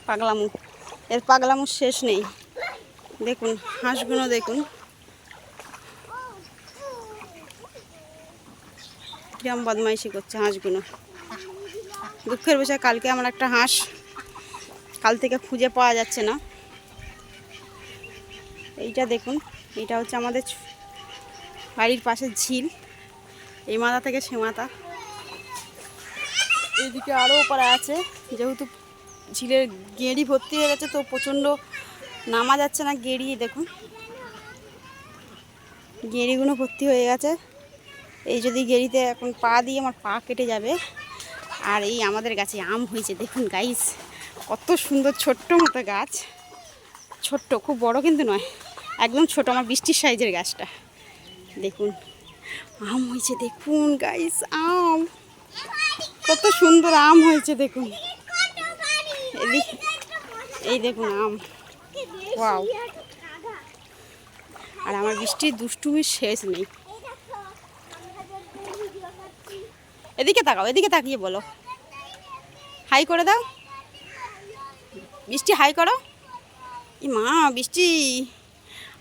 পাগলামু, এর পাগলামুর শেষ নেই। দেখুন হাঁসগুলো, দেখুন কিরম বদমাইশি করছে হাঁসগুলো। দুঃখের বিষয় কালকে আমার একটা হাঁস কাল থেকে খুঁজে পাওয়া যাচ্ছে না। এইটা দেখুন, এইটা হচ্ছে আমাদের বাড়ির পাশে ঝিল, এই মাথা থেকে সে মাথা। এইদিকে আরও ওপারে আছে, যেহেতু ঝিলের গেঁড়ি ভর্তি হয়ে গেছে তো প্রচণ্ড নামা যাচ্ছে না গেঁড়ি। দেখুন গেঁড়িগুলো ভর্তি হয়ে গেছে। এই যদি গেঁড়িতে এখন পা দিয়ে আমার পা কেটে যাবে। আর এই আমাদের গাছে আম হয়েছে দেখুন গাইস, কত সুন্দর ছোট্ট মতো গাছ, ছোট্ট, খুব বড় কিন্তু নয়, একদম ছোট, আমার বৃষ্টির সাইজের গাছটা। দেখুন আম হয়েছে, দেখুন গাইস আম, কত সুন্দর আম হয়েছে দেখুন। এই দেখুন আম, ওয়াও। আর আমার বৃষ্টির দুষ্টুমির শেষ নেই। এদিকে তাকাও, এদিকে তাকিয়ে বলো, হাই করে দাও বৃষ্টি, হাই করো। ই মা বৃষ্টি,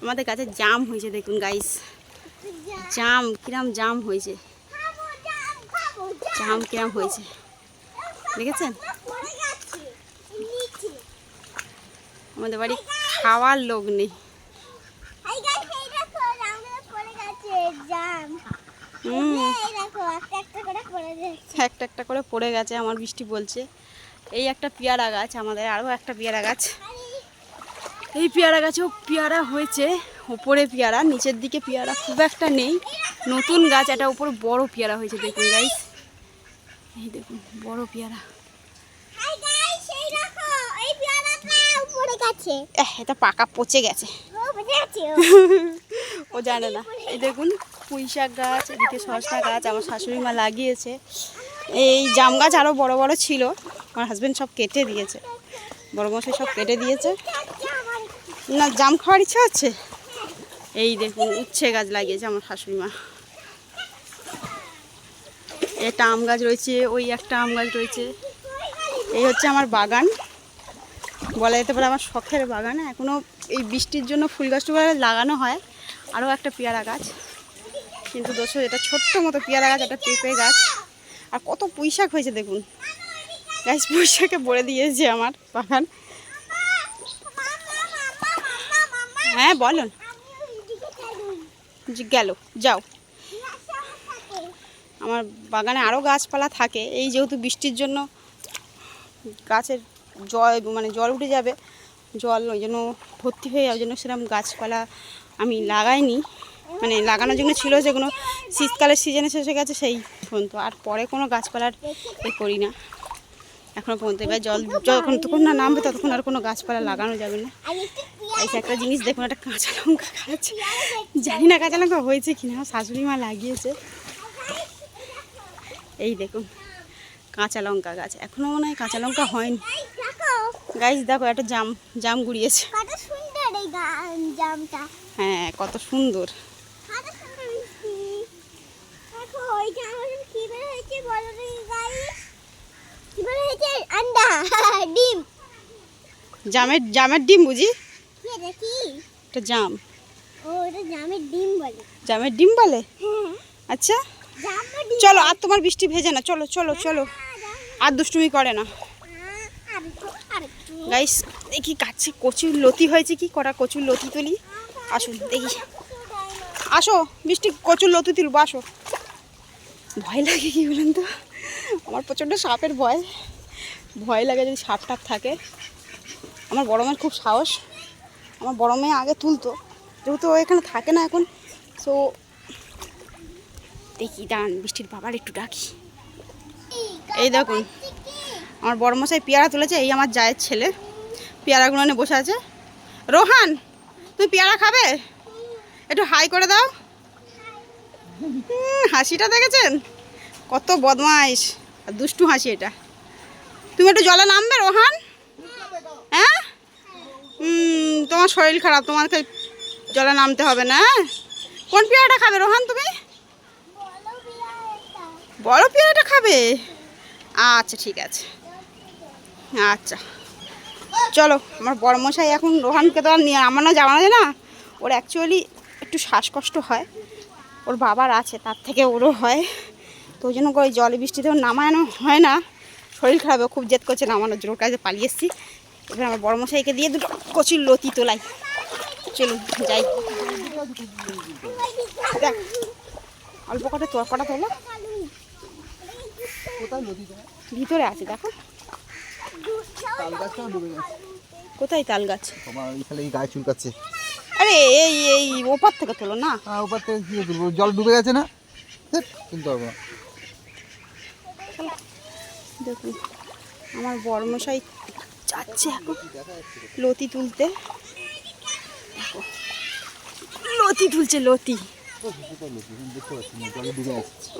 আমাদের কাছে জাম হয়েছে দেখুন গাইস, জাম কিরাম জাম হয়েছে, জাম কিরাম হয়েছে দেখেছেন। আমাদের বাড়ি খাওয়ার লোক নেই। একটা একটা করে পড়ে গেছে, আমার বৃষ্টি বলছে। এই একটা পেয়ারা গাছ, আমাদের আরও একটা পেয়ারা গাছ, এই পেয়ারা গাছেও পেয়ারা হয়েছে, ওপরে পেয়ারা, নিচের দিকে পেয়ারা খুব একটা নেই, নতুন গাছ, এটা উপরে বড় পেয়ারা হয়েছে দেখুন গাইস, এই দেখুন বড় পেয়ারা। এটা পাকা পচে গেছে, ও জানে না। এই দেখুন পুঁই শাক গাছ, এদিকে শসা গাছ আমার শাশুড়ি মা লাগিয়েছে। এই জাম গাছ আরও বড় বড় ছিল, আমার হাজব্যান্ড সব কেটে দিয়েছে, বড় মশাই সব কেটে দিয়েছে। না জাম খাওয়ার ইচ্ছা হচ্ছে। এই দেখুন উচ্ছে গাছ লাগিয়েছে আমার শাশুড়ি মা, একটা আম গাছ রয়েছে, ওই একটা আম গাছ রয়েছে। এই হচ্ছে আমার বাগান, বলা যেতে পারে আমার শখের বাগান। এখনও এই বৃষ্টির জন্য ফুল গাছ টুল লাগানো হয়। আরও একটা পেয়ারা গাছ, কিন্তু দোষো এটা ছোট্ট মতো পেয়ারা গাছ, একটা পেঁপে গাছ। আর কত পুঁই শাক হয়েছে দেখুন গাছ, পুঁই শাকে ভরে দিয়েছে আমার বাগান। হ্যাঁ বলুন, গেল যাও। আমার বাগানে আরও গাছপালা থাকে, এই যেহেতু বৃষ্টির জন্য গাছের জল উঠে যাবে, জল ওই জন্য ভর্তি হয়ে যাওয়ার জন্য সেরকম গাছপালা আমি লাগাইনি, মানে লাগানোর জন্য ছিল যেগুলো শীতকালের সিজনে শেষে গেছে সেই পর্যন্ত, আর পরে কোনো গাছপালার এ করি না এখনও পর্যন্ত। এবার জল যতক্ষণ না নামবে ততক্ষণ আর কোনো গাছপালা লাগানো যাবে না। এই একটা জিনিস দেখুন, একটা কাঁচা লঙ্কা গাছ, জানি না কাঁচা লঙ্কা হয়েছে কিনা, শাশুড়ি মা লাগিয়েছে। এই দেখুন কাঁচা লঙ্কা গাছ, এখনও মনে হয় কাঁচা লঙ্কা হয়নি গাইস। দেখো একটা জাম গুড়িয়েছে, হ্যাঁ কত সুন্দর। জামের ডিম বুঝি, এটা জাম, জামের ডিম বলে। আচ্ছা চলো, আর তোমার বৃষ্টি ভেজে না, চলো চলো চলো, আর দুষ্টুমি করে না গাইস। দেখি কাছে কচুর লতি হয়েছে, কি করা কচুর লতি তুলি, আসুন দেখি, আসো বৃষ্টি কচুর লতি তুলবো, আসো। ভয় লাগে কি বলেন তো, আমার প্রচণ্ড সাপের ভয় লাগে যদি সাপ টাপ থাকে। আমার বড় মেয়ের খুব সাহস, আমার বড় মেয়ে আগে তুলতো, যেহেতু ও এখানে থাকে না এখন, তো দেখি দাঁড়ান বৃষ্টির বাবার একটু ডাকি। এই দেখুন আমার বড় মশাই পেয়ারা তুলেছে, এই আমার জায়ের ছেলে পেয়ারাগুলো নিয়ে বসে আছে। রোহান তুমি পেয়ারা খাবে, একটু হাই করে দাও। হাসিটা দেখেছেন কত বদমাইশ আর দুষ্টু হাসি এটা। তুমি একটু জলে নামবে রোহান, হ্যাঁ তোমার শরীর খারাপ, তোমাকে জলে নামতে হবে না। কোন পেয়ারাটা খাবে রোহান তুমি, বড় পেয়ারাটা খাবে, আচ্ছা ঠিক আছে, আচ্ছা চলো, আমার বড়মশাই এখন রোহানকে তো আর নিয়ে আমার না যাওয়া যায় না, ওর অ্যাকচুয়ালি একটু শ্বাসকষ্ট হয়, ওর বাবার আছে, তার থেকে ওরও হয়, তো ওই জন্য ওই জলে বৃষ্টিতে নামানো হয় না, শরীর খারাপ, খুব জেদ করছে নামানোর জন্য, ওর কাছে পালিয়ে এসেছি। এবার আমার বড়মশাইকে দিয়ে দুটো কচুর লতি তোলাই। চলুন যাই, দেখ অল্প কটা কটা তোলো, ভিতরে আছে দেখো। কোথায় তাল গাছ? গায়ে চুলকাচ্ছে। আরে এই এই ওপার থেকে তোলো না। ওপার থেকে কি তুলবো, জল ডুবে গেছে না, তুলতে পারবো না। দেখুন আমার বড়মশাই যাচ্ছে এখন লতি তুলতে, লতি তুলছে লতি।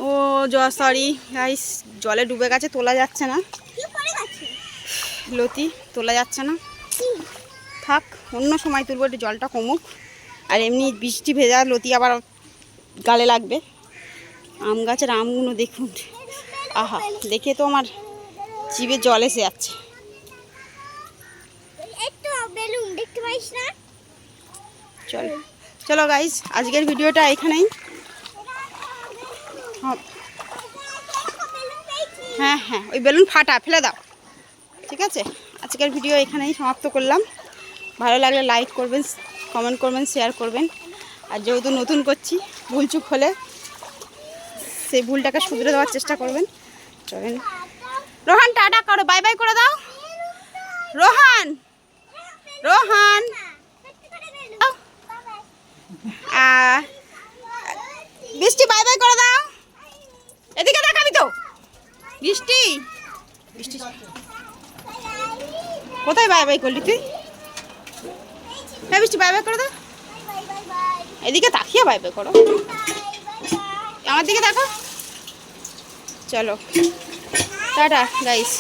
ও সরি গাইস, জলে ডুবে গেছে, তোলা যাচ্ছে না, লতি তোলা যাচ্ছে না, থাক অন্য সময় তুলবো, একটু জলটা কমুক। আর এমনি বৃষ্টি ভেজা লতি আবার গালে লাগবে। আম গাছের আমগুলো দেখুন, আহা দেখে তো আমার জিভে জল এসে যাচ্ছে। চলো চলো গাইস, আজকের ভিডিওটা এখানেই। হ্যাঁ হ্যাঁ, ওই বেলুন ফাটা, ফেলে দাও। ঠিক আছে, আজকের ভিডিও এখানেই সমাপ্ত করলাম। ভালো লাগলে লাইক করবেন, কমেন্ট করবেন, শেয়ার করবেন। আর যেহেতু নতুন করছি, ভুলচুক হলে সেই ভুলটাকে শুধরে দেওয়ার চেষ্টা করবেন। চলেন রোহান, টাটা করো, বাই বাই করে দাও। রোহান, রোহান বৃষ্টি বাই বাই করে দাও। এদিকে দেখাবি তো, বৃষ্টি বৃষ্টি কোথায় বাই বাই করলি তুই? হ্যাঁ বৃষ্টি বাই বাই করে দাও, এদিকে তাকিয়ে বাই বাই করো, আমার দিকে দেখো। চলো টাটা গাইস।